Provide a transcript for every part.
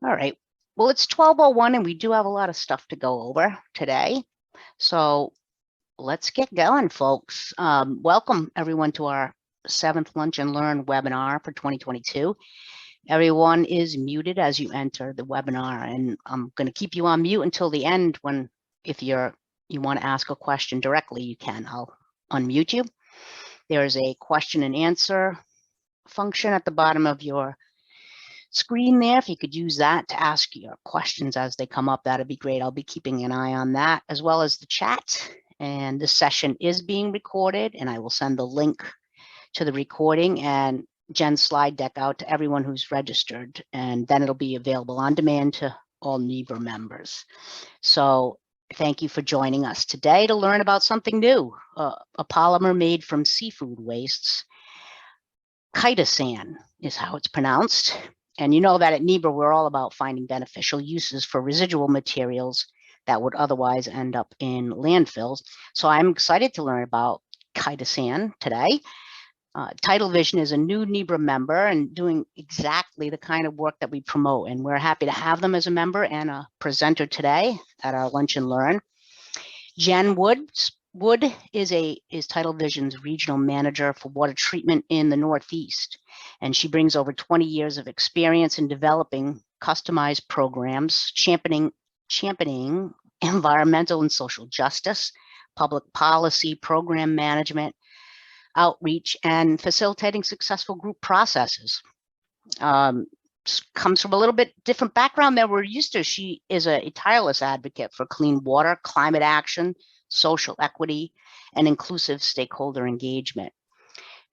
All right. Well, it's 12:01 and we do have a lot of stuff to go over today. So let's get going, folks. Welcome everyone to our 7th Lunch and Learn webinar for 2022. Everyone is muted as you enter the webinar, and I'm going to keep you on mute until the end when, if you want to ask a question directly, you can. I'll unmute you. There's a question and answer function at the bottom of your screen there. If you could use that to ask your questions as they come up, that'd be great. I'll be keeping an eye on that, as well as the chat. And this session is being recorded, and I will send the link to the recording and Jen's slide deck out to everyone who's registered, and then it'll be available on demand to all NEBRA members. So thank you for joining us today to learn about something new, a polymer made from seafood wastes. Chitosan is how it's pronounced. And you know that at NEBRA, we're all about finding beneficial uses for residual materials that would otherwise end up in landfills. So I'm excited to learn about Chitosan today. Tidal Vision is a new NEBRA member and doing exactly the kind of work that we promote. And we're happy to have them as a member and a presenter today at our Lunch and Learn. Jen Wood is Tidal Vision's regional manager for water treatment in the Northeast. And she brings over 20 years of experience in developing customized programs, championing environmental and social justice, public policy, program management, outreach, and facilitating successful group processes. Comes from a little bit different background than we're used to. She is a tireless advocate for clean water, climate action, social equity, and inclusive stakeholder engagement.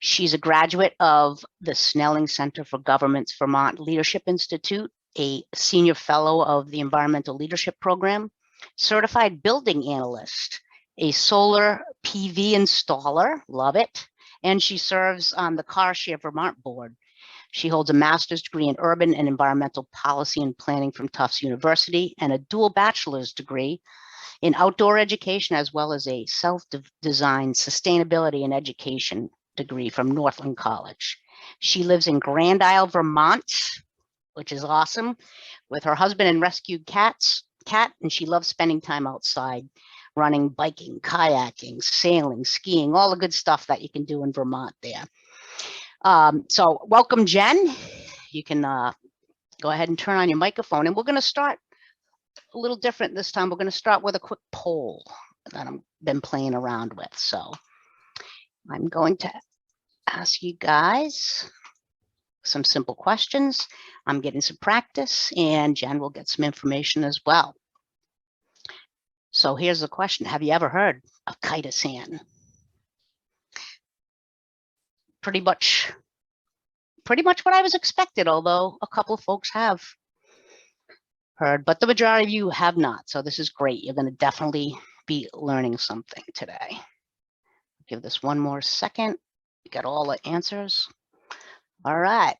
She's a graduate of the Snelling Center for Government's Vermont Leadership Institute, a senior fellow of the Environmental Leadership Program, certified building analyst, a solar PV installer, love it, and she serves on the Car Share Vermont board. She holds a master's degree in urban and environmental policy and planning from Tufts University and a dual bachelor's degree in outdoor education, as well as a self-designed sustainability and education degree from Northland College. She lives in Grand Isle, Vermont, which is awesome, with her husband and rescued cat, and she loves spending time outside, running, biking, kayaking, sailing, skiing, all the good stuff that you can do in Vermont there. So welcome, Jen. You can go ahead and turn on your microphone, and we're going to start a little different this time. We're going to start with a quick poll that I've been playing around with. So I'm going to ask you guys some simple questions. I'm getting some practice, and Jen will get some information as well. So here's the question. Have you ever heard of Chitosan? Pretty much what I was expected, although a couple of folks have heard, but the majority of you have not. So this is great. You're going to definitely be learning something today. Give this one more second. We got all the answers. All right.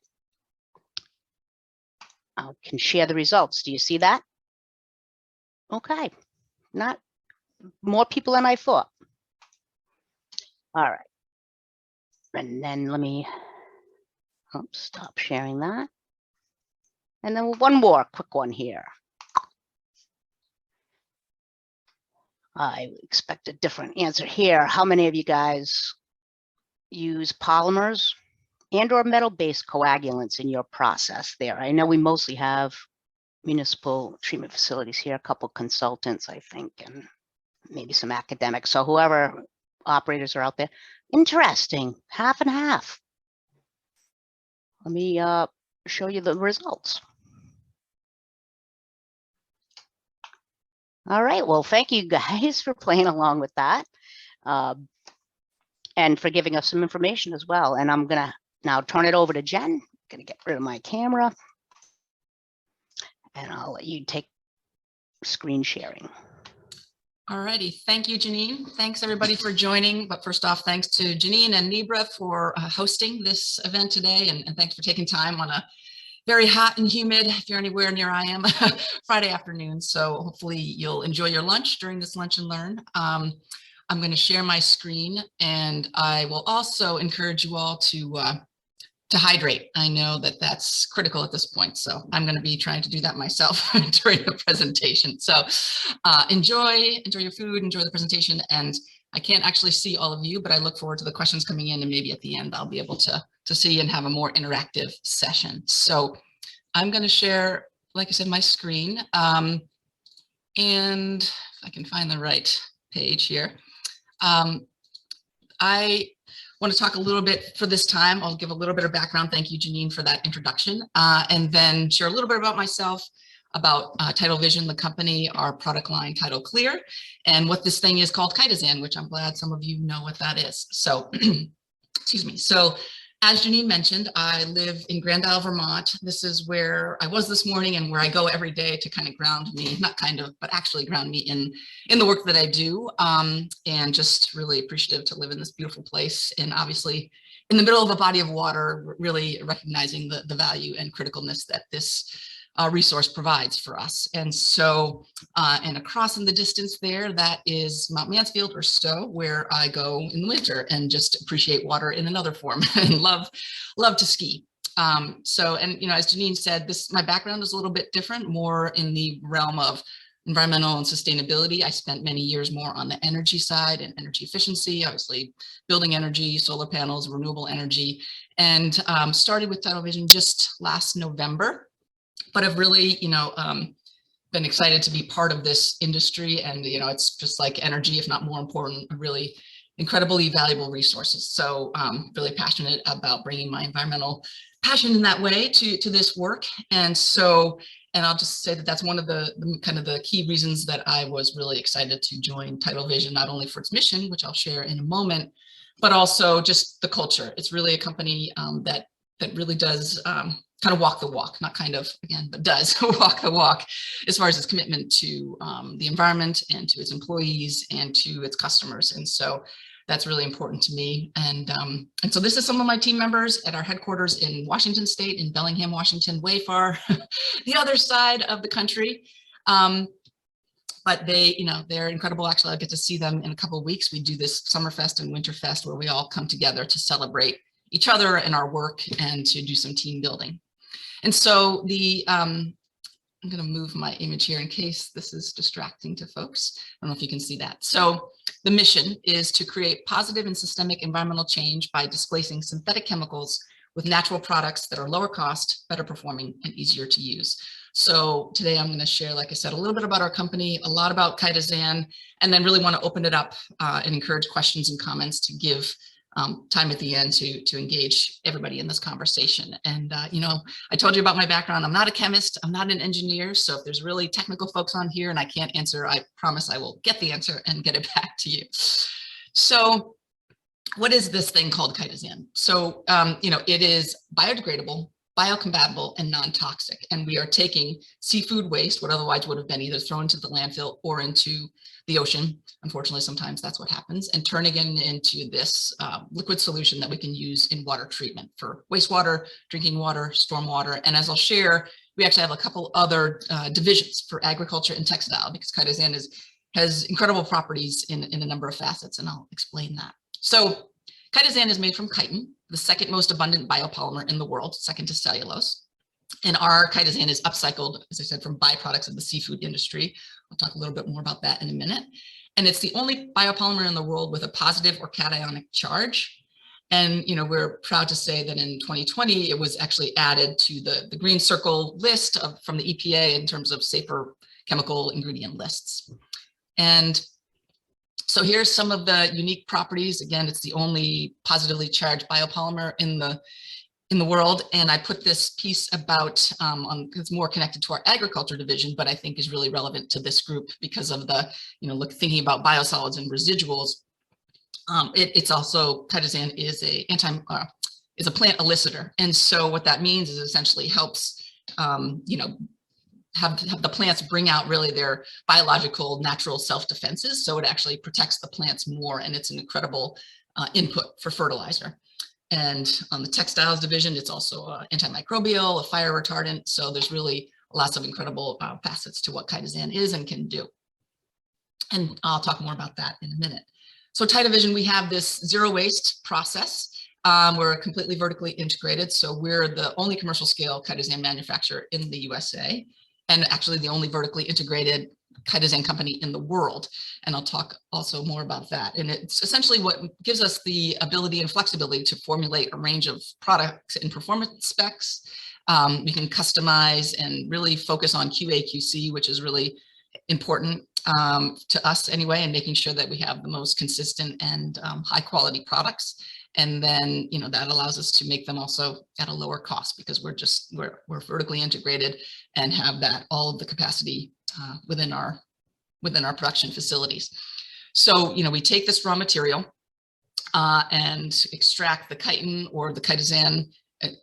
I can share the results. Do you see that? Okay. Not more people than I thought. All right. And then let me stop sharing that. And then one more quick one here. I expect a different answer here. How many of you guys use polymers and or metal-based coagulants in your process there? I know we mostly have municipal treatment facilities here, a couple consultants, I think, and maybe some academics. So whoever operators are out there, interesting, half and half. Let me show you the results. All right, well, thank you guys for playing along with that and for giving us some information as well. And I'm gonna now turn it over to Jen. I'm gonna get rid of my camera and I'll let you take screen sharing. All righty, thank you, Janine. Thanks everybody for joining. But first off, thanks to Janine and NEBRA for hosting this event today. And thanks for taking time on a very hot and humid, if you're anywhere near I am, Friday afternoon. So hopefully you'll enjoy your lunch during this Lunch and Learn. I'm going to share my screen, and I will also encourage you all to hydrate. I know that that's critical at this point, so I'm going to be trying to do that myself during the presentation. So enjoy your food, enjoy the presentation, and I can't actually see all of you, but I look forward to the questions coming in, and maybe at the end I'll be able to see and have a more interactive session. So I'm going to share, like I said, my screen, and if I can find the right page here. I want to talk a little bit for this time. I'll give a little bit of background. Thank you, Janine, for that introduction, and then share a little bit about myself, about Tidal Vision, the company, our product line, Tidal Clear, and what this thing is called Chitosan, which I'm glad some of you know what that is. So, excuse me. So, as Janine mentioned, I live in Grand Isle, Vermont. This is where I was this morning and where I go every day to kind of ground me, not kind of, but actually ground me in the work that I do, and just really appreciative to live in this beautiful place. And obviously in the middle of a body of water, really recognizing the value and criticalness that this resource provides for us. And so, and across in the distance there, that is Mount Mansfield or Stowe, where I go in the winter and just appreciate water in another form and love to ski. So, and, you know, as Janine said, my background is a little bit different, more in the realm of environmental and sustainability. I spent many years more on the energy side and energy efficiency, obviously building energy, solar panels, renewable energy, and started with Tidal Vision just last November. But I've really, you know, been excited to be part of this industry, and, you know, it's just like energy, if not more important, really incredibly valuable resources. So really passionate about bringing my environmental passion in that way to this work. And so, and I'll just say that that's one of the kind of the key reasons that I was really excited to join Tidal Vision, not only for its mission, which I'll share in a moment, but also just the culture. It's really a company that really does kind of walk the walk, not kind of, again, but does walk the walk as far as its commitment to the environment and to its employees and to its customers. And so that's really important to me. And so this is some of my team members at our headquarters in Washington State, in Bellingham, Washington, way far the other side of the country. But they, you know, they're incredible. Actually, I'll get to see them in a couple of weeks. We do this Summerfest and Winterfest where we all come together to celebrate each other and our work and to do some team building. And so I'm going to move my image here in case this is distracting to folks. I don't know if you can see that. So the mission is to create positive and systemic environmental change by displacing synthetic chemicals with natural products that are lower cost, better performing, and easier to use. So today I'm going to share, like I said, a little bit about our company, a lot about Chitosan, and then really want to open it up and encourage questions and comments to give time at the end to engage everybody in this conversation. And, you know, I told you about my background. I'm not a chemist. I'm not an engineer. So if there's really technical folks on here and I can't answer, I promise I will get the answer and get it back to you. So what is this thing called Chitosan? So, you know, it is biodegradable, biocompatible, and non-toxic. And we are taking seafood waste, what otherwise would have been either thrown into the landfill or into the ocean. Unfortunately, sometimes that's what happens, and turning it into this liquid solution that we can use in water treatment for wastewater, drinking water, stormwater. And as I'll share, we actually have a couple other divisions for agriculture and textile, because Chitosan has incredible properties in a number of facets, and I'll explain that. So Chitosan is made from chitin, the second most abundant biopolymer in the world, second to cellulose. And our Chitosan is upcycled, as I said, from byproducts of the seafood industry. I'll talk a little bit more about that in a minute. And it's the only biopolymer in the world with a positive or cationic charge. And, you know, we're proud to say that in 2020, it was actually added to the Green Circle list from the EPA in terms of safer chemical ingredient lists. And so here's some of the unique properties. Again, it's the only positively charged biopolymer in the world. And I put this piece about, it's more connected to our agriculture division, but I think is really relevant to this group because of the, you know, thinking about biosolids and residuals. It's also, Chitosan is a plant elicitor. And so what that means is it essentially helps, you know, have the plants bring out really their biological natural self-defenses. So it actually protects the plants more, and it's an incredible input for fertilizer. And on the textiles division, it's also antimicrobial, a fire retardant. So there's really lots of incredible facets to what Chitosan is and can do. And I'll talk more about that in a minute. So Tidal Vision, we have this zero waste process. We're completely vertically integrated. So we're the only commercial scale chitosan manufacturer in the USA, and actually the only vertically integrated chitosan company in the world. And I'll talk also more about that. And it's essentially what gives us the ability and flexibility to formulate a range of products and performance specs. We can customize and really focus on QA/QC, which is really important to us anyway, and making sure that we have the most consistent and high quality products. And then, you know, that allows us to make them also at a lower cost, because we're vertically integrated and have that all of the capacity within our production facilities. So, you know, we take this raw material and extract the chitin or the chitosan,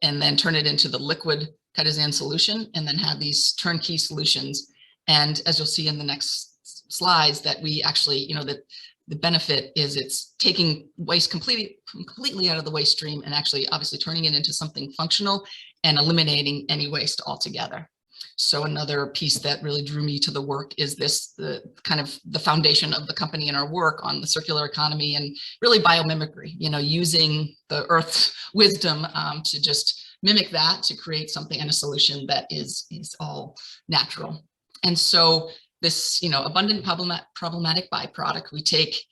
and then turn it into the liquid chitosan solution, and then have these turnkey solutions. And as you'll see in the next slides, that we actually, you know, that the benefit is it's taking waste completely out of the waste stream, and actually obviously turning it into something functional and eliminating any waste altogether. So another piece that really drew me to the work is the kind of the foundation of the company and our work on the circular economy and really biomimicry, you know, using the Earth's wisdom to just mimic that to create something and a solution that is all natural. And so this, you know, abundant problematic byproduct we take,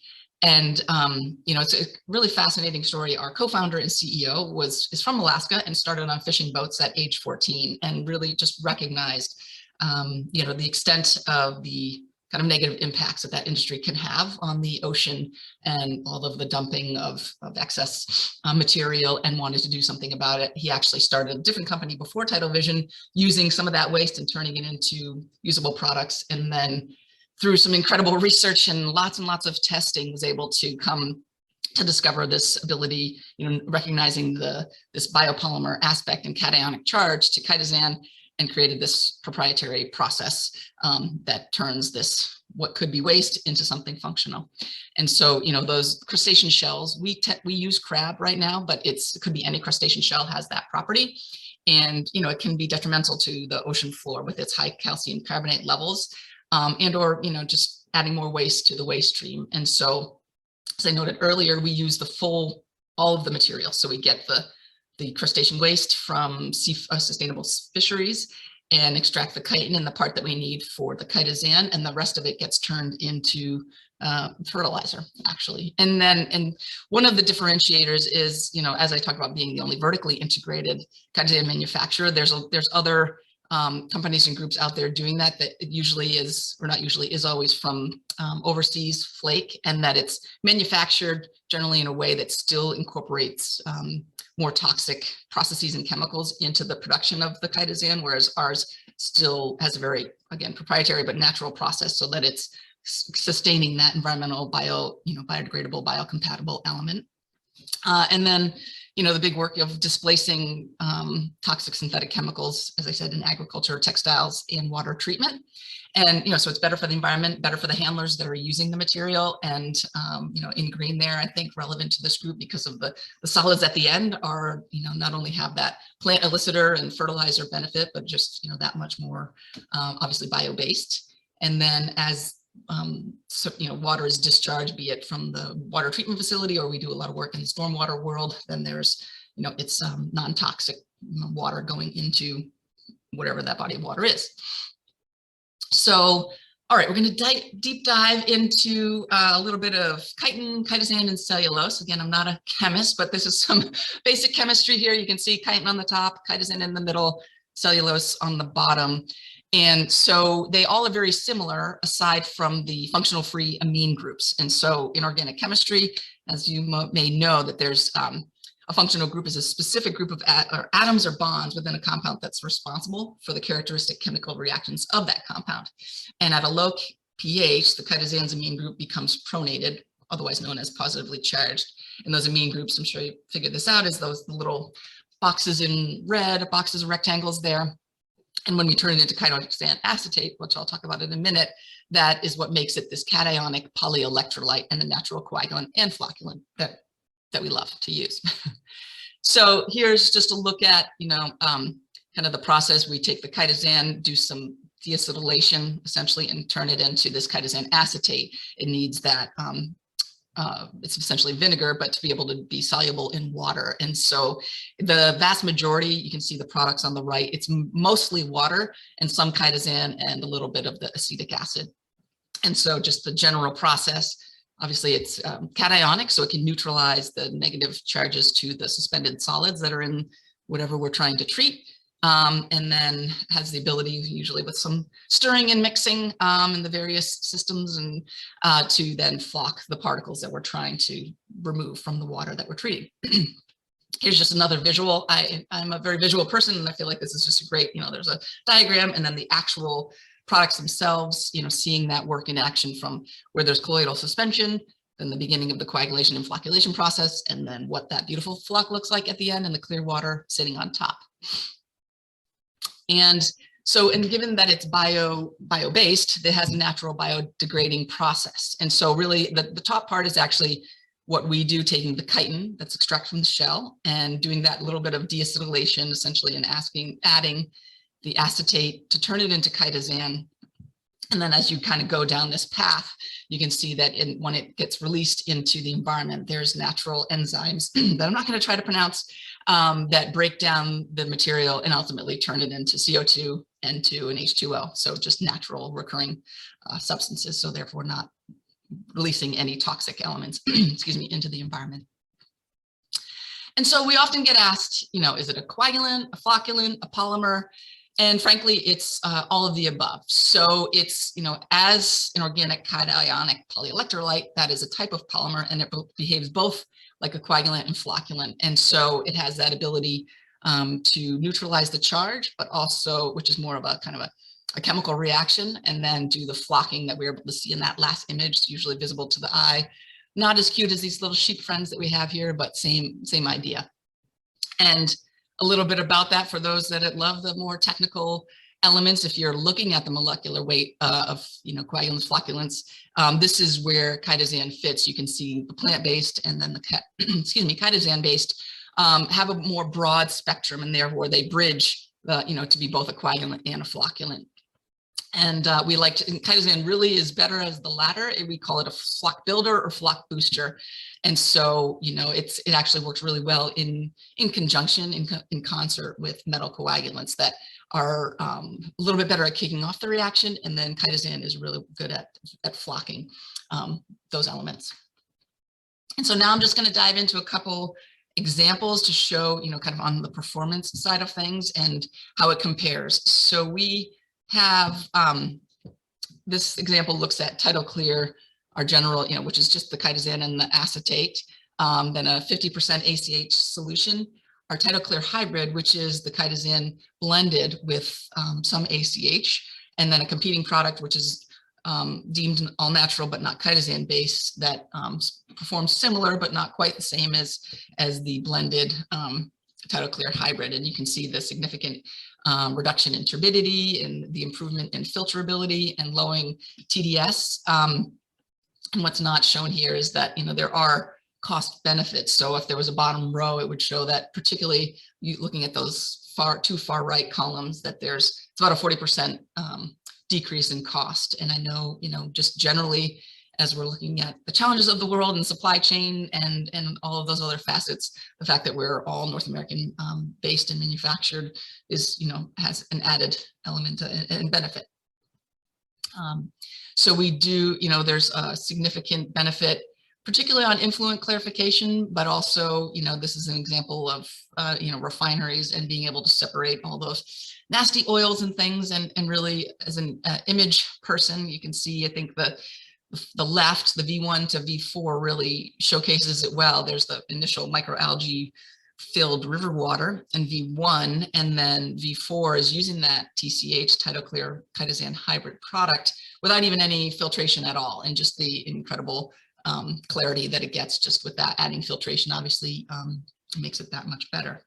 and you know, it's a really fascinating story. Our co-founder and CEO is from Alaska and started on fishing boats at age 14, and really just recognized, you know, the extent of the kind of negative impacts that industry can have on the ocean and all of the dumping of excess material, and wanted to do something about it. He actually started a different company before Tidal Vision, using some of that waste and turning it into usable products. And then through some incredible research and lots of testing, was able to come to discover this ability, you know, recognizing this biopolymer aspect and cationic charge to chitosan, and created this proprietary process that turns this, what could be waste, into something functional. And so, you know, those crustacean shells, we use crab right now, but it could be any crustacean shell has that property. And, you know, it can be detrimental to the ocean floor with its high calcium carbonate levels, and or, you know, just adding more waste to the waste stream. And so, as I noted earlier, we use all of the material. So we get the crustacean waste from sustainable fisheries, and extract the chitin and the part that we need for the chitosan, and the rest of it gets turned into fertilizer, actually. And one of the differentiators is, you know, as I talk about being the only vertically integrated chitosan manufacturer, there's other companies and groups out there doing that usually is, or not usually, is always from overseas flake, and that it's manufactured generally in a way that still incorporates more toxic processes and chemicals into the production of the chitosan, whereas ours still has a very, again, proprietary but natural process, so that it's sustaining that environmental biodegradable, biocompatible element. And then, you know, the big work of displacing toxic synthetic chemicals, as I said, in agriculture, textiles, and water treatment. And, you know, so it's better for the environment, better for the handlers that are using the material. And, you know, in green there, I think relevant to this group, because of the solids at the end are, you know, not only have that plant elicitor and fertilizer benefit, but just, you know, that much more obviously bio-based. And then as so, you know, water is discharged, be it from the water treatment facility, or we do a lot of work in the stormwater world, then there's, you know, it's non-toxic water going into whatever that body of water is. So, all right, we're going to deep dive into a little bit of chitin, chitosan, and cellulose. Again, I'm not a chemist, but this is some basic chemistry here. You can see chitin on the top, chitosan in the middle, cellulose on the bottom. And so they all are very similar, aside from the functional free amine groups. And so in organic chemistry, as you may know, that there's a functional group is a specific group of atoms or bonds within a compound that's responsible for the characteristic chemical reactions of that compound. And at a low pH, the chitosan's amine group becomes pronated, otherwise known as positively charged. And those amine groups, I'm sure you figured this out, is those little boxes in red, boxes of rectangles there. And when we turn it into chitosan acetate, which I'll talk about in a minute, that is what makes it this cationic polyelectrolyte and the natural coagulant and flocculant that we love to use. So here's just a look at, you know, kind of the process. We take the chitosan, do some deacetylation essentially, and turn it into this chitosan acetate. It needs that it's essentially vinegar, but to be able to be soluble in water. And so the vast majority, you can see the products on the right, it's mostly water and some chitosan and a little bit of the acetic acid. And so just the general process, obviously it's cationic, so it can neutralize the negative charges to the suspended solids that are in whatever we're trying to treat. And then has the ability, usually with some stirring and mixing in the various systems, and to then flock the particles that we're trying to remove from the water that we're treating. Here's just another visual. I'm a very visual person, and I feel like this is just a great, there's a diagram and then the actual products themselves, seeing that work in action from where there's colloidal suspension, then the beginning of the coagulation and flocculation process, and then what that beautiful flock looks like at the end, and the clear water sitting on top. And so, and given that it's bio-based, it has a natural biodegrading process. And so really the top part is actually what we do, taking the chitin that's extracted from the shell and doing that little bit of deacetylation essentially, and adding the acetate to turn it into chitosan. And then as you kind of go down this path, you can see that when it gets released into the environment, there's natural enzymes that I'm not going to try to pronounce, that break down the material and ultimately turn it into CO2, N2, and H2O. So just natural recurring substances. So therefore not releasing any toxic elements, excuse me, into the environment. And so we often get asked, is it a coagulant, a flocculant, a polymer? And frankly, it's all of the above. So it's, as an organic cationic polyelectrolyte, that is a type of polymer, and it behaves both like a coagulant and flocculant. And so it has that ability to neutralize the charge, but also, which is more of a kind of a chemical reaction, and then do the flocking that we're able to see in that last image. It's usually visible to the eye. Not as cute as these little sheep friends that we have here, but same idea. And a little bit about that for those that love the more technical elements. If you're looking at the molecular weight of coagulants, flocculants, this is where chitosan fits. You can see the plant-based and then the chitosan-based have a more broad spectrum, and therefore they bridge to be both a coagulant and a flocculant. And we like to, chitosan really is better as the latter. We call it a flock builder or flock booster. And so, it actually works really well in conjunction, in concert with metal coagulants that are a little bit better at kicking off the reaction. And then chitosan is really good at flocking those elements. And so now I'm just going to dive into a couple examples to show, kind of on the performance side of things and how it compares. So we have this example looks at Tidal Clear, our general, which is just the chitosan and the acetate, then a 50% ACH solution, our Tidal Clear hybrid, which is the chitosan blended with some ACH, and then a competing product, which is deemed all natural but not chitosan based, that performs similar but not quite the same as the blended Tidal Clear hybrid. And you can see the significant reduction in turbidity and the improvement in filterability and lowering TDS. And what's not shown here is that, there are cost benefits. So if there was a bottom row, it would show that, particularly looking at those two far right columns, that it's about a 40% decrease in cost. And I know, just generally, as we're looking at the challenges of the world and supply chain and all of those other facets, the fact that we're all North American based and manufactured is, has an added element and benefit. So we do, there's a significant benefit, particularly on influent clarification, but also, this is an example of, refineries and being able to separate all those nasty oils and things. And really, as an image person, you can see, I think the left, the V1 to V4 really showcases it well. There's the initial microalgae filled river water in V1, and then V4 is using that TCH, Tidal Clear chitosan hybrid product, without even any filtration at all, and just the incredible clarity that it gets just with that. Adding filtration obviously makes it that much better.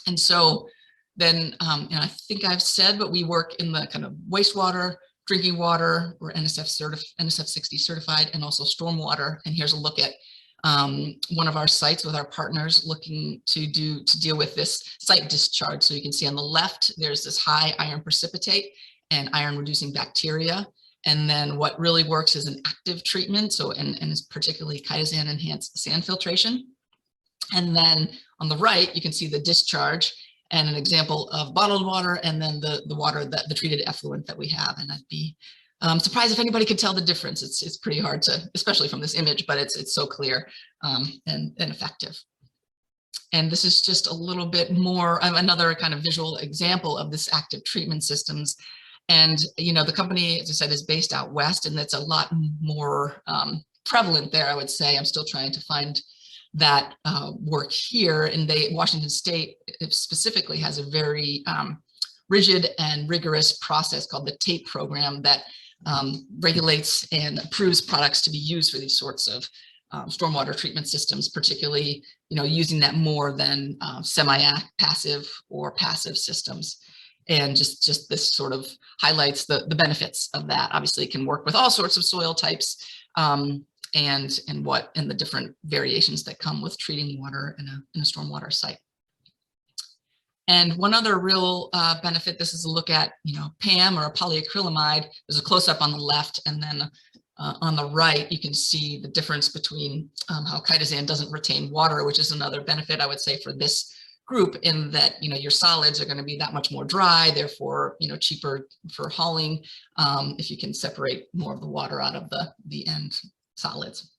And so then, and I think I've said, but we work in the kind of wastewater, drinking water, we're NSF 60 certified, and also stormwater. And here's a look at one of our sites with our partners looking to deal with this site discharge. So you can see on the left, there's this high iron precipitate and iron reducing bacteria. And then what really works is an active treatment. So, and is particularly chitosan enhanced sand filtration. And then on the right, you can see the discharge and an example of bottled water, and then the water, that the treated effluent that we have. And I'd be surprised if anybody could tell the difference. It's pretty hard to, especially from this image, but it's so clear and effective. And this is just a little bit more, another kind of visual example of this active treatment systems. And, you know, the company, as I said, is based out west, and that's a lot more prevalent there, I would say. I'm still trying to find that work here. And Washington State specifically has a very rigid and rigorous process called the TAPE program that regulates and approves products to be used for these sorts of stormwater treatment systems, particularly, you know, using that more than semi-passive or passive systems. And just this sort of highlights the benefits of that. Obviously, it can work with all sorts of soil types and the different variations that come with treating water in a stormwater site. And one other real benefit, this is a look at, you know, PAM or a polyacrylamide. There's a close-up on the left, and then on the right, you can see the difference between how chitosan doesn't retain water, which is another benefit, I would say, for this group, in that, you know, your solids are going to be that much more dry, therefore, you know, cheaper for hauling if you can separate more of the water out of the end solids.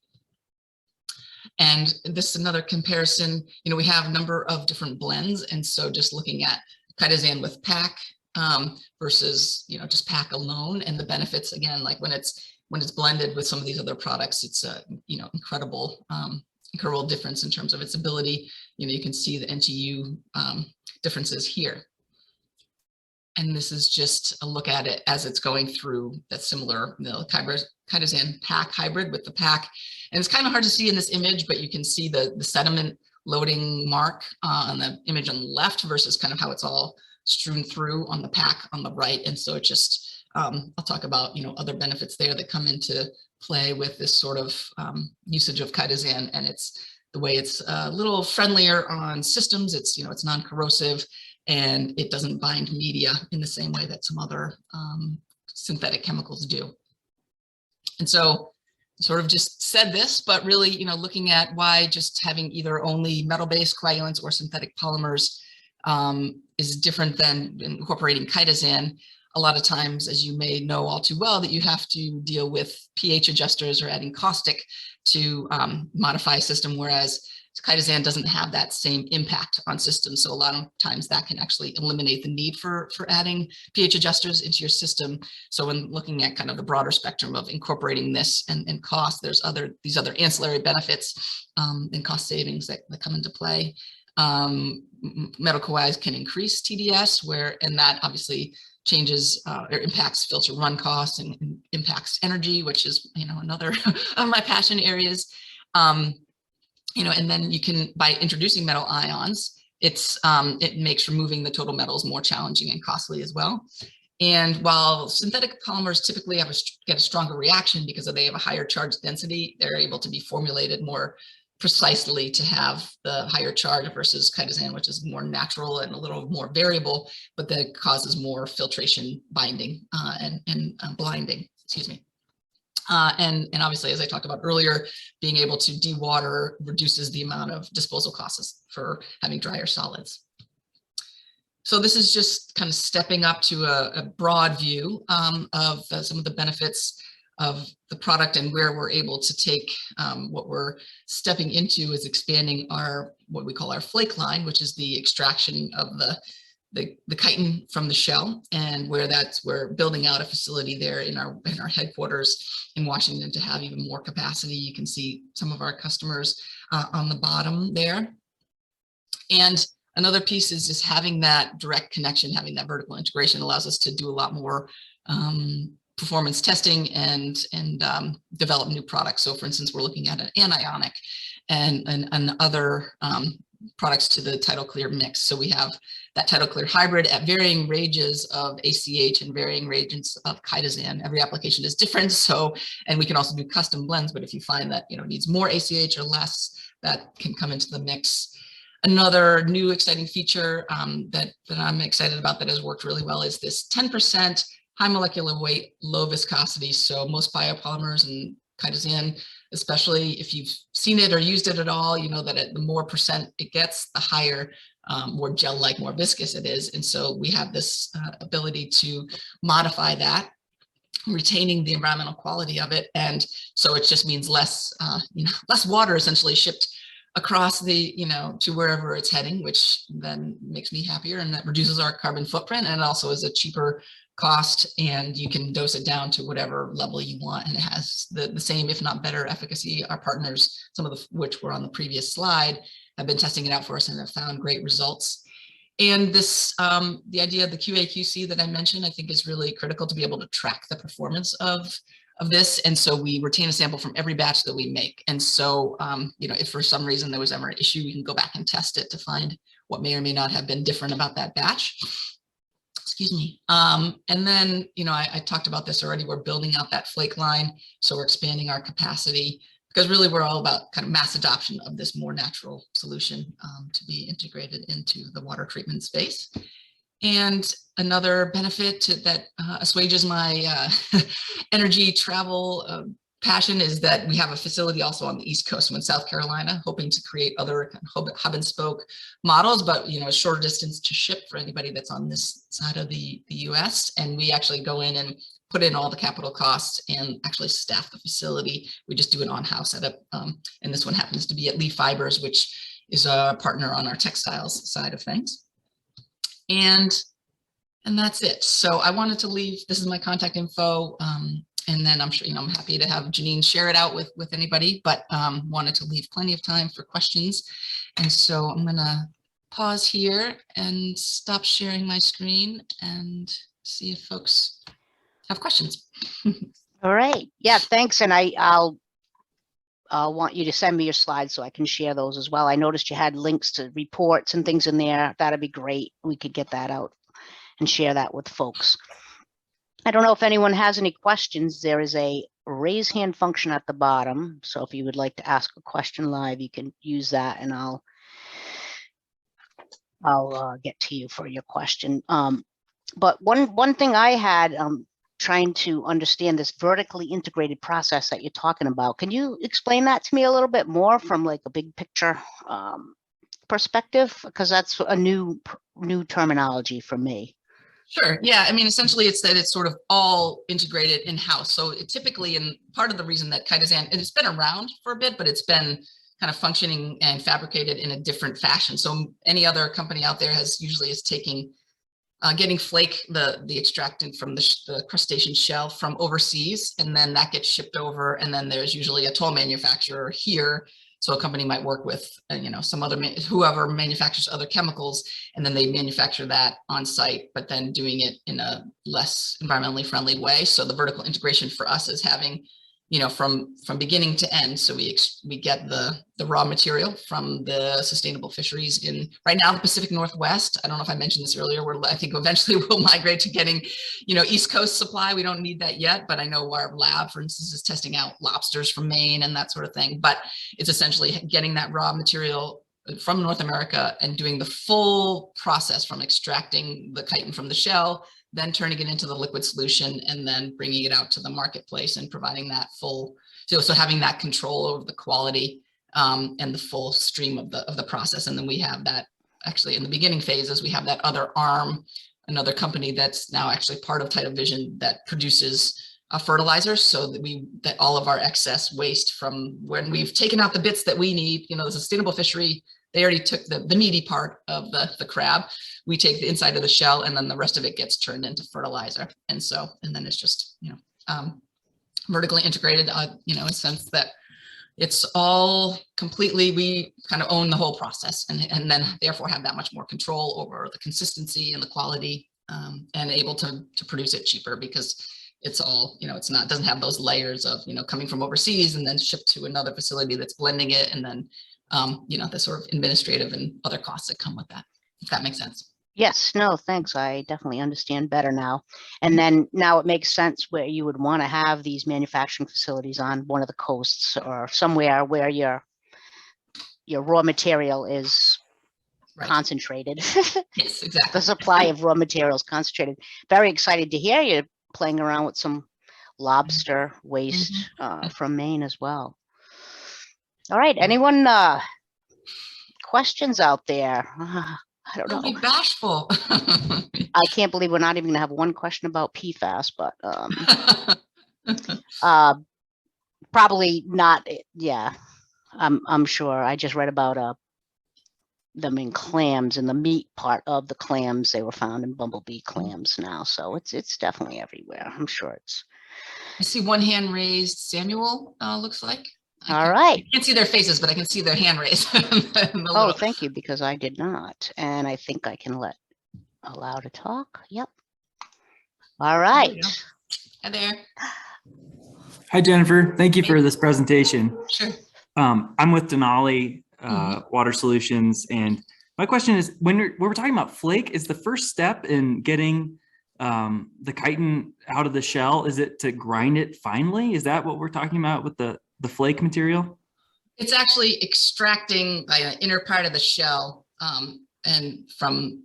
And this is another comparison. You know, we have a number of different blends, and so just looking at chitosan with PAC versus, you know, just PAC alone, and the benefits, again, like when it's blended with some of these other products, it's a, you know, incredible difference in terms of its ability. You know, you can see the NTU differences here. And this is just a look at it as it's going through that similar, you know, chitosan PAC hybrid with the PAC. And it's kind of hard to see in this image, but you can see the sediment loading mark on the image on the left versus kind of how it's all strewn through on the PAC on the right. And so it just, I'll talk about, you know, other benefits there that come into play with this sort of usage of chitosan, and it's the way it's a little friendlier on systems. It's, you know, it's non-corrosive, and it doesn't bind media in the same way that some other synthetic chemicals do. And so sort of just said this, but really, you know, looking at why just having either only metal-based coagulants or synthetic polymers is different than incorporating chitosan. A lot of times, as you may know all too well, that you have to deal with pH adjusters or adding caustic to modify a system, whereas chitosan doesn't have that same impact on systems. So a lot of times that can actually eliminate the need for adding pH adjusters into your system. So when looking at kind of the broader spectrum of incorporating this and cost, there's these other ancillary benefits and cost savings that come into play. Metal coags can increase TDS, and that obviously changes or impacts filter run costs and impacts energy, which is, you know, another of my passion areas. You know, and then you can, by introducing metal ions, it makes removing the total metals more challenging and costly as well. And while synthetic polymers typically get a stronger reaction because they have a higher charge density, they're able to be formulated more precisely to have the higher charge versus chitosan, which is more natural and a little more variable, but that causes more filtration, binding, and blinding, excuse me. And obviously, as I talked about earlier, being able to dewater reduces the amount of disposal costs for having drier solids. So this is just kind of stepping up to a broad view of some of the benefits of the product and where we're able to take what we're stepping into is expanding what we call our flake line, which is the extraction of the chitin from the shell, and we're building out a facility there in our headquarters in Washington to have even more capacity. You can see some of our customers on the bottom there. And another piece is just having that direct connection, having that vertical integration allows us to do a lot more performance testing and develop new products. So for instance, we're looking at an anionic and other products to the Tidal Clear mix. So we have that Tidal Clear hybrid at varying ranges of ACH and varying ranges of chitosan. Every application is different. So, and we can also do custom blends, but if you find that, you know, needs more ACH or less, that can come into the mix. Another new exciting feature that I'm excited about that has worked really well is this 10% high molecular weight, low viscosity. So most biopolymers and Chitosan, especially if you've seen it or used it at all, you know that the more percent it gets, the higher, more gel-like, more viscous it is. And so we have this ability to modify that, retaining the environmental quality of it. And so it just means less, less water essentially shipped across the, to wherever it's heading, which then makes me happier, and that reduces our carbon footprint, and it also is a cheaper cost, and you can dose it down to whatever level you want, and it has the same, if not better, efficacy. Our partners, some of which were on the previous slide, have been testing it out for us and have found great results. And this, the idea of the QA/QC that I mentioned, I think is really critical to be able to track the performance of this. And so we retain a sample from every batch that we make. And so, if for some reason there was ever an issue, we can go back and test it to find what may or may not have been different about that batch. Excuse me. And then, I talked about this already. We're building out that flake line. So we're expanding our capacity, because really we're all about kind of mass adoption of this more natural solution to be integrated into the water treatment space. And another benefit that assuages my energy travel passion is that we have a facility also on the East Coast, in South Carolina, hoping to create other hub and spoke models, but a shorter distance to ship for anybody that's on this side of the US. And we actually go in and put in all the capital costs and actually staff the facility. We just do an on-house setup. And this one happens to be at Lee Fibers, which is a partner on our textiles side of things. And that's it. So I wanted to leave, this is my contact info. And then I'm sure, I'm happy to have Janine share it out with anybody, but wanted to leave plenty of time for questions. And so I'm gonna pause here and stop sharing my screen and see if folks have questions. All right. Yeah, thanks. And I'll want you to send me your slides so I can share those as well. I noticed you had links to reports and things in there. That'd be great. We could get that out and share that with folks. I don't know if anyone has any questions. There is a raise hand function at the bottom. So if you would like to ask a question live, you can use that, and I'll get to you for your question. But one thing I had trying to understand this vertically integrated process that you're talking about. Can you explain that to me a little bit more from like a big picture perspective? Because that's a new terminology for me. Sure. Yeah. I mean, essentially, it's that it's sort of all integrated in-house. So it typically, and part of the reason that Chitosan, and it's been around for a bit, but it's been kind of functioning and fabricated in a different fashion. So any other company out there usually is taking, getting flake, the extractant from the crustacean shell from overseas, and then that gets shipped over. And then there's usually a toll manufacturer here. So a company might work with, some other, whoever manufactures other chemicals, and then they manufacture that on site, but then doing it in a less environmentally friendly way. So the vertical integration for us is having, from beginning to end. So we get the raw material from the sustainable fisheries in right now the Pacific Northwest. I don't know if I mentioned this earlier. I think eventually we'll migrate to getting, East Coast supply. We don't need that yet, but I know our lab, for instance, is testing out lobsters from Maine and that sort of thing. But it's essentially getting that raw material from North America and doing the full process from extracting the chitin from the shell, then turning it into the liquid solution, and then bringing it out to the marketplace and providing that full, so having that control over the quality and the full stream of the process. And then we have that actually in the beginning phases, we have that other arm, another company that's now actually part of Tidal Vision that produces fertilizers, so that all of our excess waste from when we've taken out the bits that we need, the sustainable fishery, they already took the meaty part of the crab. We take the inside of the shell, and then the rest of it gets turned into fertilizer. And then it's just, vertically integrated, in a sense that it's all completely, we kind of own the whole process, and then therefore have that much more control over the consistency and the quality, and able to produce it cheaper, because it's all, doesn't have those layers of, coming from overseas and then shipped to another facility that's blending it, and then the sort of administrative and other costs that come with that, if that makes sense. Yes, no, thanks. I definitely understand better now. And then now it makes sense where you would want to have these manufacturing facilities on one of the coasts or somewhere where your raw material is concentrated. Yes, exactly. The supply of raw materials concentrated. Very excited to hear you playing around with some lobster waste from Maine as well. All right, anyone questions out there? I don't know. Don't be bashful. I can't believe we're not even gonna have one question about PFAS, but probably not. Yeah, I'm sure. I just read about them in clams, and the meat part of the clams, they were found in bumblebee clams now, so it's definitely everywhere. I'm sure it's. I see one hand raised. Samuel, looks like. All right. I can't see their faces, but I can see their hand raised. Oh, thank you, because I did not, and I think I can allow to talk. Yep. All right. Hi there. Hi, Jennifer. Thank you for this presentation. Sure. I'm with Denali Water Solutions, and my question is, when we're talking about flake, is the first step in getting the chitin out of the shell, is it to grind it finely? Is that what we're talking about with the flake material? It's actually extracting the inner part of the shell and from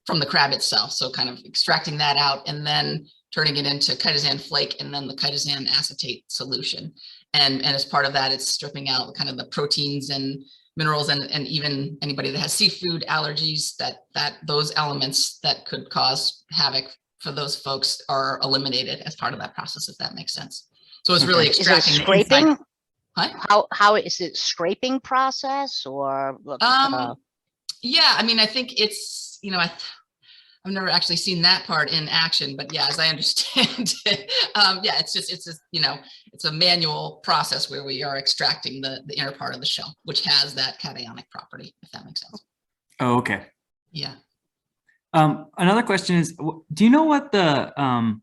the crab itself. So kind of extracting that out and then turning it into chitosan flake and then the chitosan acetate solution. And as part of that, it's stripping out kind of the proteins and minerals and even anybody that has seafood allergies, that those elements that could cause havoc for those folks are eliminated as part of that process, if that makes sense. So it's really extracting. Is it scraping? Huh? How is it scraping process or? Yeah, I mean, I think it's, you know, I've never actually seen that part in action, but yeah, as I understand it, yeah, it's just, you know, it's a manual process where we are extracting the inner part of the shell, which has that cationic property, if that makes sense. Oh, okay. Yeah. Another question is, do you know what the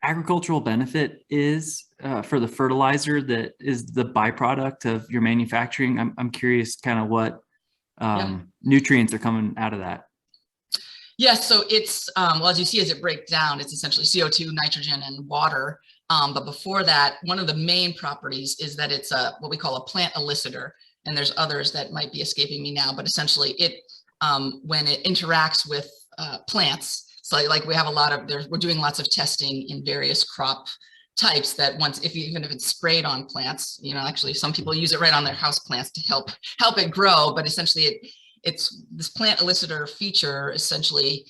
agricultural benefit is for the fertilizer that is the byproduct of your manufacturing? I'm curious kind of what nutrients are coming out of that. Yes, so it's, well, as you see, as it breaks down, it's essentially CO2, nitrogen, and water. But before that, one of the main properties is that it's what we call a plant elicitor. And there's others that might be escaping me now, but essentially it, when it interacts with plants, so like we have we're doing lots of testing in various crop types that even if it's sprayed on plants, you know, actually some people use it right on their house plants to help it grow, but essentially it's this plant elicitor feature essentially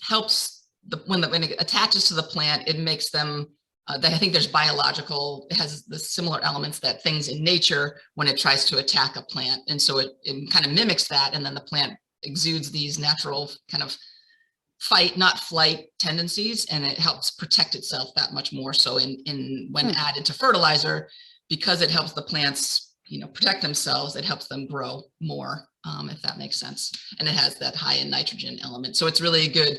helps when it attaches to the plant, it makes them, I think there's biological, it has the similar elements that things in nature when it tries to attack a plant. And so it kind of mimics that. And then the plant exudes these natural kind of fight, not flight tendencies. And it helps protect itself that much more. So when added to fertilizer, because it helps the plants, you know, protect themselves, it helps them grow more. If that makes sense. And it has that high in nitrogen element. So it's really a good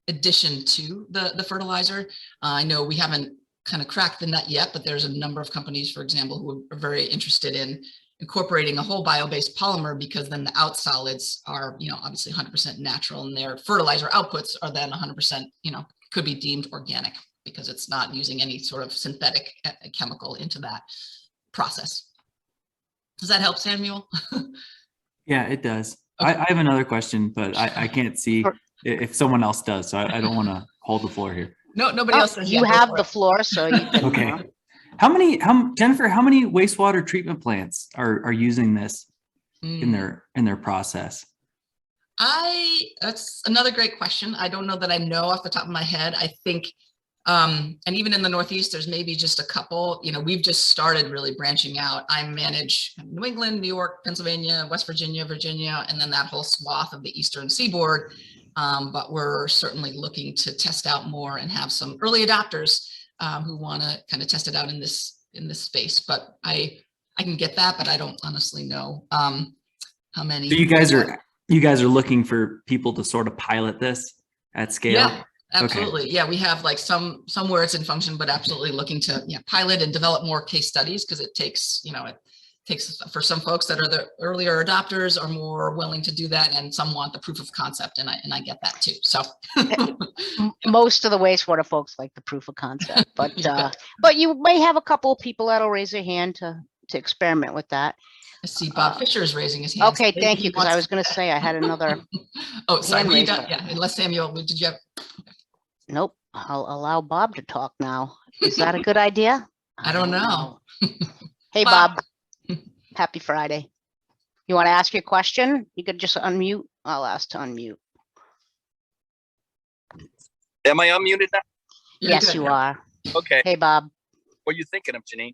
addition to the fertilizer. I know we haven't kind of cracked the nut yet, but there's a number of companies, for example, who are very interested in incorporating a whole bio-based polymer, because then the out solids are, you know, obviously 100% natural, and their fertilizer outputs are then 100%, you know, could be deemed organic because it's not using any sort of synthetic chemical into that process. Does that help, Samuel? Yeah, it does. Okay. I have another question, but I can't see if someone else does, so I don't want to hold the floor here. No, nobody else does. You have the floor, so you can. Okay. Jennifer, how many wastewater treatment plants are using this in their process? That's another great question. I don't know that I know off the top of my head. I think, and even in the Northeast, there's maybe just a couple. You know, we've just started really branching out. I manage New England, New York, Pennsylvania, West Virginia, and then that whole swath of the Eastern Seaboard. But we're certainly looking to test out more and have some early adopters who want to kind of test it out in this space. But I can get that, but I don't honestly know how many. So you guys are looking for people to sort of pilot this at scale? Yeah. Absolutely. Okay. Yeah, we have like some where it's in function, but absolutely looking to pilot and develop more case studies, because it takes, you know, it takes for some folks that are the earlier adopters are more willing to do that, and some want the proof of concept, and I get that too. So most of the wastewater folks like the proof of concept, but you may have a couple of people that'll raise their hand to experiment with that. I see Bob Fisher is raising his hand. Okay, thank you, because I was going to say I had another. Oh, sorry. Yeah, unless Samuel, did you have? Nope. I'll allow Bob to talk now. Is that a good idea? I don't know. Hey, Bob. Bob. Happy Friday. You want to ask your question? You could just unmute. I'll ask to unmute. Am I unmuted now? You're Yes, good. you are. Okay. Hey, Bob. What are you thinking of, Janine?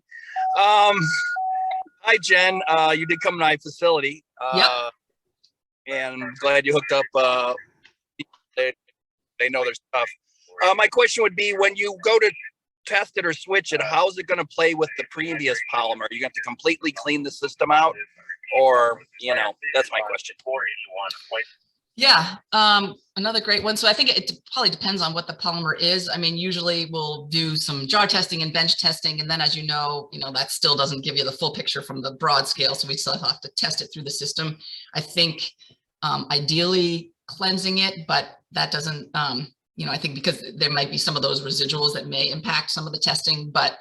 Hi, Jen. You did come to my facility. Yep. And I'm glad you hooked up. They know their stuff. My question would be, when you go to test it or switch it, how is it going to play with the previous polymer? You have to completely clean the system out, or, you know, that's my question. Yeah, another great one. So I think it probably depends on what the polymer is. I mean, usually we'll do some jar testing and bench testing, and then, as you know, that still doesn't give you the full picture from the broad scale. So we still have to test it through the system. I think ideally cleansing it, but that doesn't, I think because there might be some of those residuals that may impact some of the testing, but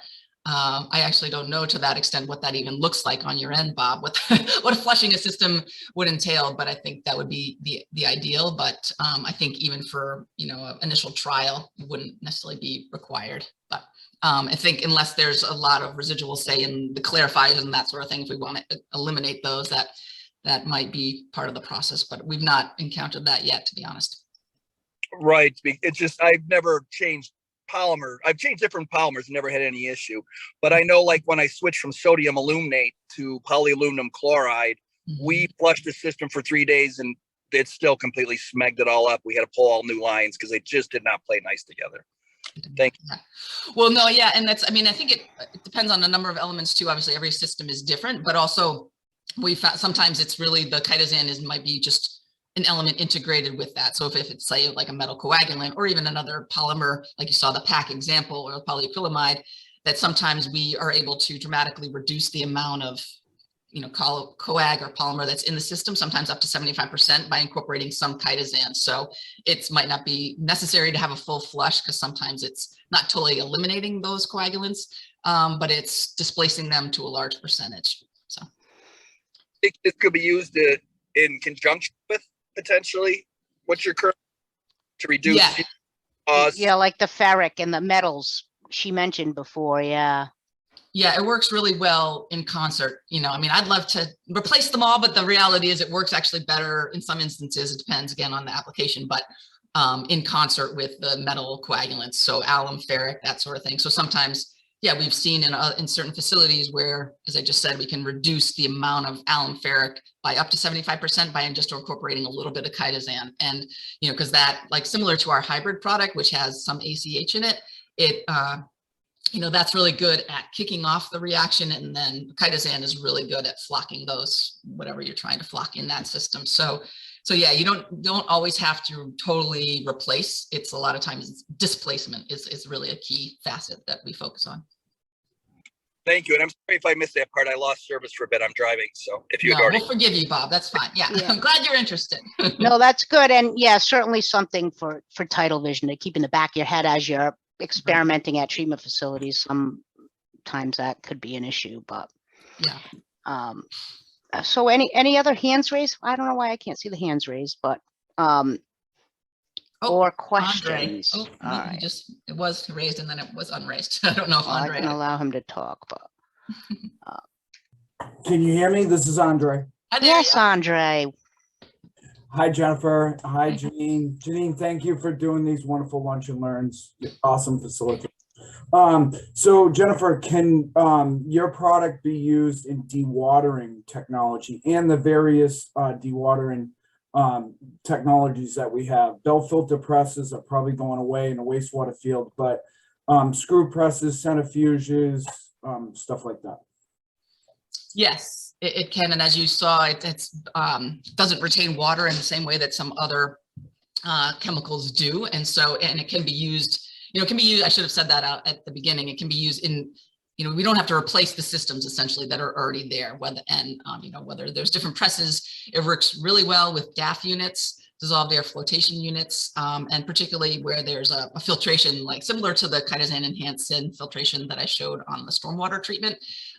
I actually don't know to that extent what that even looks like on your end, Bob, what flushing a system would entail, but I think that would be the ideal. But I think even for, an initial trial, it wouldn't necessarily be required. But I think unless there's a lot of residuals, say in the clarifiers and that sort of thing, if we want to eliminate those, that might be part of the process, but we've not encountered that yet, to be honest. Right. It's just, I've never changed polymer. I've changed different polymers, never had any issue. But I know, like, when I switched from sodium aluminate to polyaluminum chloride, we flushed the system for 3 days and it still completely smegged it all up. We had to pull all new lines because they just did not play nice together. Thank you. Yeah. Well, no, yeah. And that's, I think it depends on a number of elements too. Obviously, every system is different, but also we found sometimes it's really the chitosan might be just an element integrated with that. So if it's, say, like a metal coagulant or even another polymer, like you saw the PAC example, or polyacrylamide, that sometimes we are able to dramatically reduce the amount of, coag or polymer that's in the system, sometimes up to 75% by incorporating some chitosan. So it might not be necessary to have a full flush, because sometimes it's not totally eliminating those coagulants, but it's displacing them to a large percentage. So It could be used in conjunction with, potentially, what's your current to reduce? Yeah, like the ferric and the metals she mentioned before. Yeah, it works really well in concert. I'd love to replace them all, but the reality is it works actually better in some instances. It depends again on the application, but in concert with the metal coagulants, so alum, ferric, that sort of thing. So sometimes, we've seen in certain facilities where, as I just said, we can reduce the amount of alum ferric by up to 75% by just incorporating a little bit of chitosan. And, because that, like, similar to our hybrid product, which has some ACH in it, that's really good at kicking off the reaction. And then chitosan is really good at flocking those, whatever you're trying to flock in that system. So yeah, you don't always have to totally replace. It's a lot of times displacement is really a key facet that we focus on. Thank you. And I'm sorry if I missed that part. I lost service for a bit. I'm driving. So if you had already. We'll forgive you, Bob. That's fine. Yeah. I'm glad you're interested. No, that's good. And yeah, certainly something for Tidal Vision to keep in the back of your head as you're experimenting at treatment facilities. Sometimes that could be an issue, but yeah. So any other hands raised? I don't know why I can't see the hands raised, but or questions. Andre. All right. It was raised and then it was unraised. I don't know if Andre. I can allow him to talk, but can you hear me? This is Andre. Yes, Andre. Hi, Jennifer. Hi, Janine. Janine, thank you for doing these wonderful lunch and learns. Awesome facility. So Jennifer, can your product be used in dewatering technology and the various dewatering technologies that we have? Bell filter presses are probably going away in the wastewater field, but screw presses, centrifuges, stuff like that. Yes, it can. And as you saw, it doesn't retain water in the same way that some other chemicals do. And it can be used, I should have said that out at the beginning. It can be used in, we don't have to replace the systems essentially that are already there, whether there's different presses. It works really well with DAF units, dissolved air flotation units, and particularly where there's a filtration, like similar to the chitosan enhanced filtration that I showed on the stormwater treatment.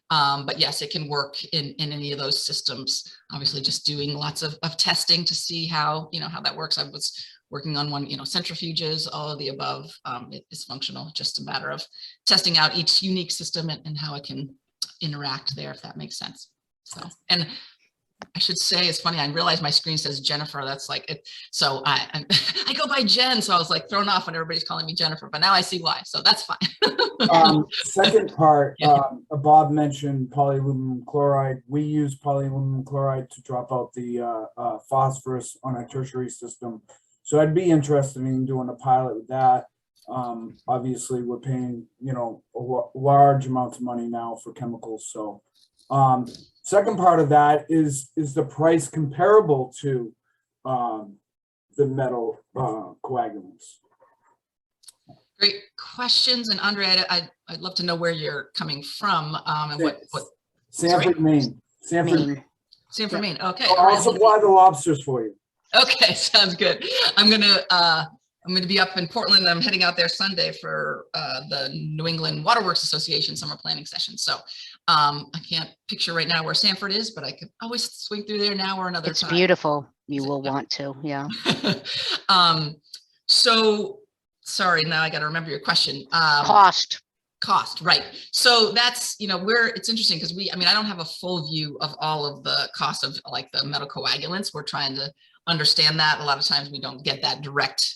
But yes, it can work in any of those systems. Obviously, just doing lots of testing to see how that works. I was working on one, centrifuges, all of the above. It is functional, just a matter of testing out each unique system and how it can interact there, if that makes sense. So, and I should say, it's funny, I realized my screen says Jennifer, that's like it. So I go by Jen, so I was like thrown off when everybody's calling me Jennifer, but now I see why, so that's fine. Second part, Yeah. Bob mentioned polyaluminum chloride. We use polyaluminum chloride to drop out the phosphorus on a tertiary system. So I'd be interested in doing a pilot with that. Obviously, we're paying, large amounts of money now for chemicals. So second part of that is the price comparable to the metal coagulants? Great questions. And Andre, I'd love to know where you're coming from and what Sanford, Maine. Maine. Sanford, Maine. Okay. I'll supply the lobsters for you. Okay, sounds good. I'm gonna be up in Portland. I'm heading out there Sunday for the New England Waterworks Association summer planning session. So I can't picture right now where Sanford is, but I could always swing through there now or another It's time. beautiful. You will want to, yeah. So sorry, now I got to remember your question. Cost, right. So that's, it's interesting because I don't have a full view of all of the cost of like the metal coagulants. We're trying to understand that. A lot of times we don't get that direct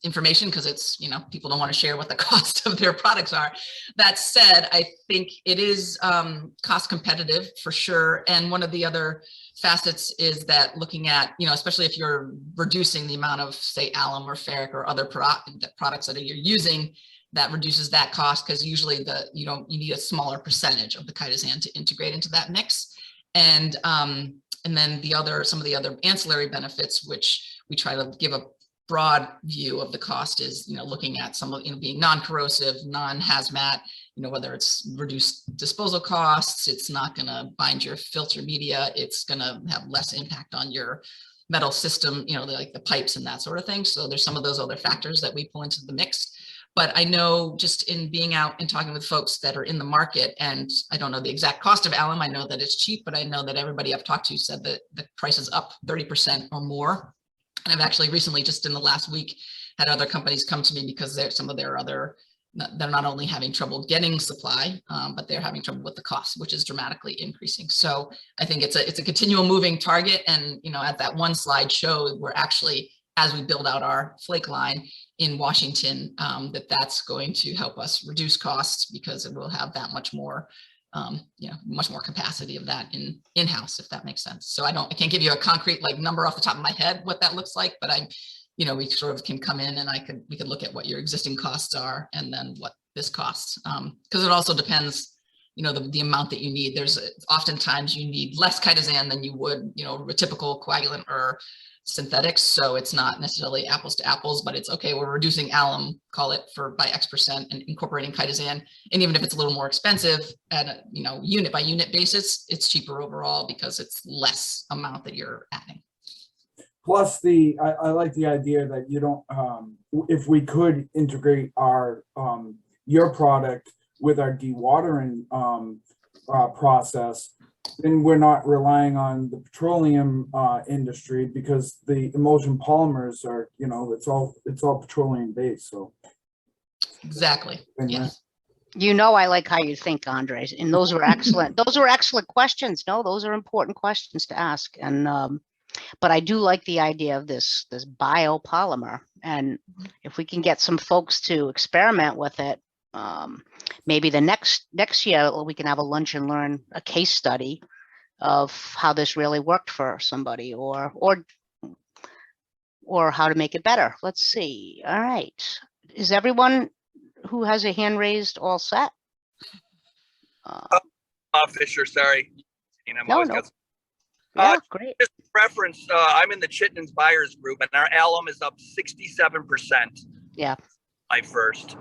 information because it's, people don't want to share what the cost of their products are. That said, I think it is cost competitive for sure. And one of the other facets is that looking at, especially if you're reducing the amount of, say, alum or ferric or other products that you're using, that reduces that cost because usually you need a smaller percentage of the chitosan to integrate into that mix. And then some of the other ancillary benefits, which we try to give a broad view of the cost, is looking at some of being non-corrosive, non-hazmat, whether it's reduced disposal costs, it's not going to bind your filter media, it's going to have less impact on your metal system, like the pipes and that sort of thing. So there's some of those other factors that we pull into the mix. But I know just in being out and talking with folks that are in the market, and I don't know the exact cost of alum, I know that it's cheap, but I know that everybody I've talked to said that the price is up 30% or more. And I've actually recently, just in the last week, had other companies come to me because they're not only having trouble getting supply, but they're having trouble with the cost, which is dramatically increasing. So I think it's a continual moving target. And, as that one slide showed, we're actually, as we build out our flake line in Washington, that's going to help us reduce costs because it will have that much more, much more capacity of that in-house, if that makes sense. So I can't give you a concrete number off the top of my head what that looks like, but we sort of can come in and we could look at what your existing costs are and then what this costs. Because it also depends, the amount that you need. There's oftentimes you need less chitosan than you would, a typical coagulant or synthetics. So it's not necessarily apples to apples, but it's okay. We're reducing alum, call it by X%, and incorporating chitosan. And even if it's a little more expensive at a unit by unit basis, it's cheaper overall because it's less amount that you're adding. Plus I like the idea that you don't, if we could integrate our, your product with our dewatering process, then we're not relying on the petroleum industry because the emulsion polymers are, it's all petroleum based. So exactly. Yes. I like how you think, Andres, and those were excellent. Those were excellent questions. No, those are important questions to ask. And but I do like the idea of this biopolymer, and if we can get some folks to experiment with it, maybe the next year we can have a lunch and learn, a case study of how this really worked for somebody, or how to make it better. Let's see. All right, is everyone who has a hand raised all set? Fisher, sorry. No. Yeah, great. Just reference, I'm in the Chitten's buyers group, and our alum is up 67%. Yeah. My first.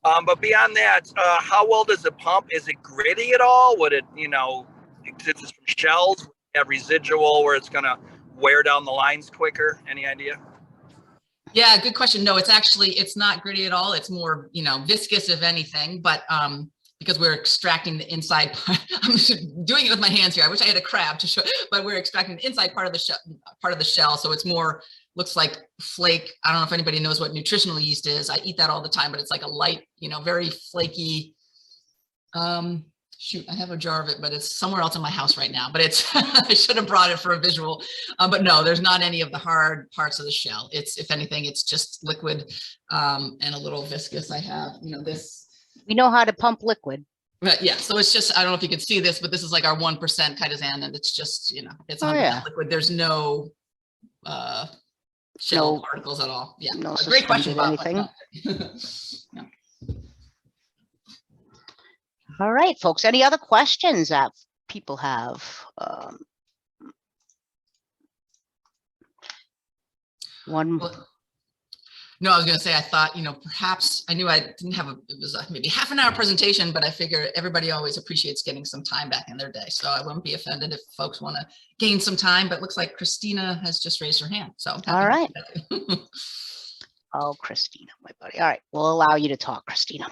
But beyond that, how well does it pump? Is it gritty at all? Would it, since it's from shells, have residual where it's going to wear down the lines quicker? Any idea? Yeah, good question. No, it's not gritty at all. It's more, viscous if anything, but because we're extracting the inside part. I'm doing it with my hands here. I wish I had a crab to show, but we're extracting the inside part of the shell. So it's more looks like flake. I don't know if anybody knows what nutritional yeast is. I eat that all the time, but it's like a light, very flaky. Shoot, I have a jar of it, but it's somewhere else in my house right now. But it's I should have brought it for a visual. But no, there's not any of the hard parts of the shell. It's, if anything, it's just liquid and a little viscous. I have, this. We know how to pump liquid. But yeah, so it's just, I don't know if you can see this, but this is like our 1% chitosan, and it's just, it's 100% yeah. liquid. There's no shell particles at all. Yeah, No great question, Bob. anything. Yeah. All right, folks. Any other questions that people have? One. No, I was going to say, I thought, perhaps I knew I didn't have it was maybe half an hour presentation, but I figure everybody always appreciates getting some time back in their day. So I wouldn't be offended if folks want to gain some time, but it looks like Christina has just raised her hand. So all right. Oh, Christina, my buddy. All right. We'll allow you to talk, Christina.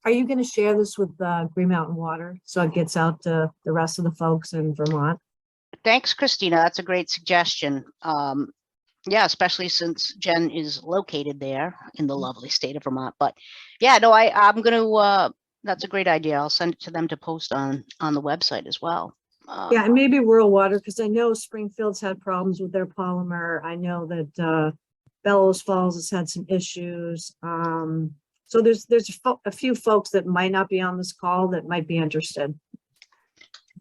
Are you going to share this with Green Mountain Water so it gets out to the rest of the folks in Vermont? Thanks, Christina. That's a great suggestion. Yeah, especially since Jen is located there in the lovely state of Vermont. But yeah, no, I'm going to, that's a great idea. I'll send it to them to post on the website as well. Yeah, and maybe rural water, because I know Springfield's had problems with their polymer. I know that Bellows Falls has had some issues. So there's a few folks that might not be on this call that might be interested.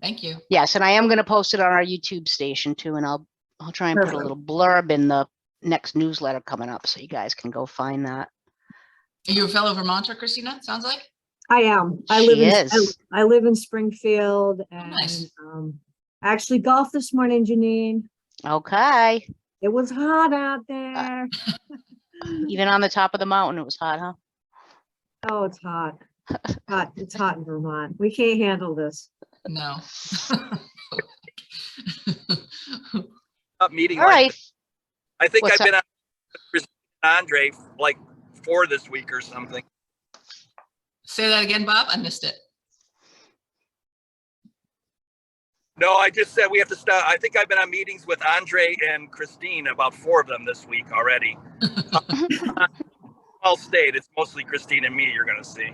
Thank you. Yes, and I am going to post it on our YouTube station too, and I'll try and Perfect. put a little blurb in the next newsletter coming up, so you guys can go find that. Are you a fellow Vermonter, Christina? Sounds like. I am. I live in Springfield, and nice. I actually golfed this morning, Janine. Okay. It was hot out there. Even on the top of the mountain, it was hot, huh? Oh, it's hot. It's hot in Vermont. We can't handle this. No. Not meeting. All right. I think What's I've been on with Andre like 4 this week or something. Say that again, Bob. I missed it. No, I just said we have to start. I think I've been on meetings with Andre and Christine, about 4 of them this week already. All state, it's mostly Christine and me you're going to see.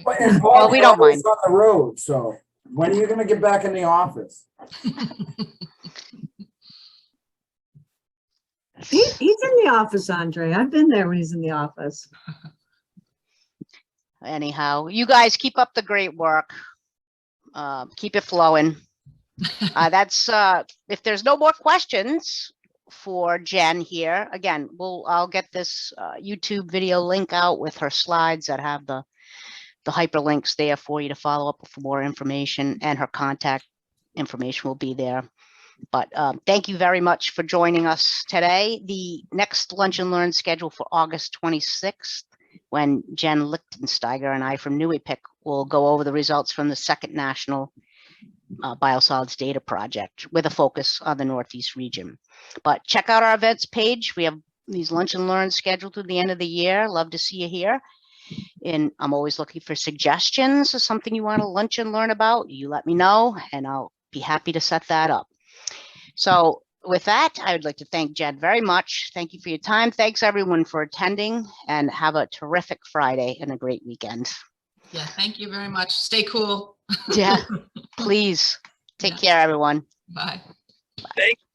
Well, we don't mind. On the road, so when are you going to get back in the office? He's in the office, Andre. I've been there when he's in the office. Anyhow, you guys keep up the great work. Keep it flowing. That's if there's no more questions for Jen here, again, I'll get this YouTube video link out with her slides that have the hyperlinks there for you to follow up for more information, and her contact information will be there. But thank you very much for joining us today. The next Lunch and Learn scheduled for August 26th, when Jen Lichtensteiger and I from NUIPIC will go over the results from the second national biosolids data project with a focus on the Northeast region. But check out our events page. We have these Lunch and Learns scheduled through the end of the year. Love to see you here. And I'm always looking for suggestions or something you want to lunch and learn about. You let me know, and I'll be happy to set that up. So with that, I would like to thank Jen very much. Thank you for your time. Thanks everyone for attending, and have a terrific Friday and a great weekend. Yeah, thank you very much. Stay cool. Yeah, please take care, everyone. Bye. Thank you.